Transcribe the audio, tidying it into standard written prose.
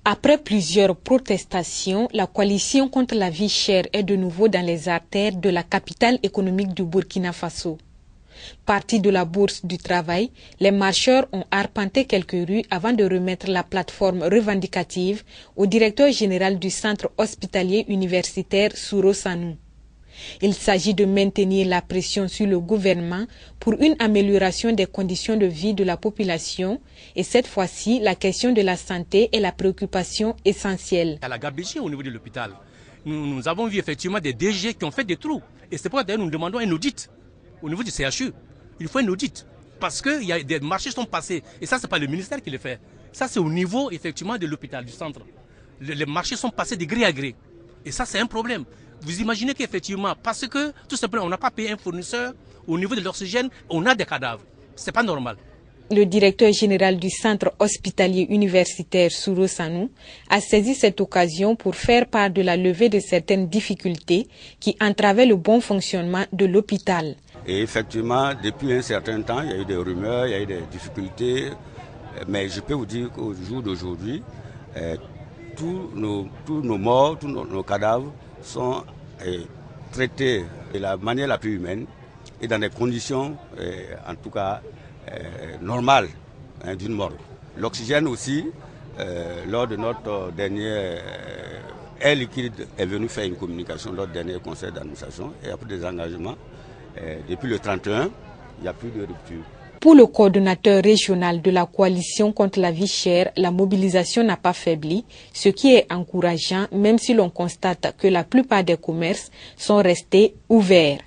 Après plusieurs protestations, la coalition contre la vie chère est de nouveau dans les artères de la capitale économique du Burkina Faso. Partis de la Bourse du Travail, les marcheurs ont arpenté quelques rues avant de remettre la plateforme revendicative au directeur général du centre hospitalier universitaire Souro Sanou. Il s'agit de maintenir la pression sur le gouvernement pour une amélioration des conditions de vie de la population et cette fois-ci, la question de la santé est la préoccupation essentielle. À la gabegie au niveau de l'hôpital, nous avons vu effectivement des DG qui ont fait des trous et c'est pourquoi d'ailleurs nous demandons un audit au niveau du CHU. Il faut un audit parce que y a des marchés sont passés et ça c'est pas le ministère qui le fait. Ça c'est au niveau effectivement de l'hôpital, du centre. Les marchés sont passés de gré à gré et ça c'est un problème. Vous imaginez qu'effectivement, parce que tout simplement on n'a pas payé un fournisseur au niveau de l'oxygène, on a des cadavres. C'est pas normal. Le directeur général du centre hospitalier universitaire Souro Sanou a saisi cette occasion pour faire part de la levée de certaines difficultés qui entravaient le bon fonctionnement de l'hôpital. Et effectivement, depuis un certain temps, il y a eu des rumeurs, il y a eu des difficultés, mais je peux vous dire qu'au jour d'aujourd'hui, tous nos morts, tous nos cadavres sont traités de la manière la plus humaine et dans des conditions, en tout cas, normales d'une mort. L'oxygène aussi, lors de notre dernier Air Liquide est venu faire une communication lors du dernier conseil d'administration et après des engagements. Depuis le 31, il n'y a plus de rupture. Pour le coordonnateur régional de la coalition contre la vie chère, la mobilisation n'a pas faibli, ce qui est encourageant même si l'on constate que la plupart des commerces sont restés ouverts.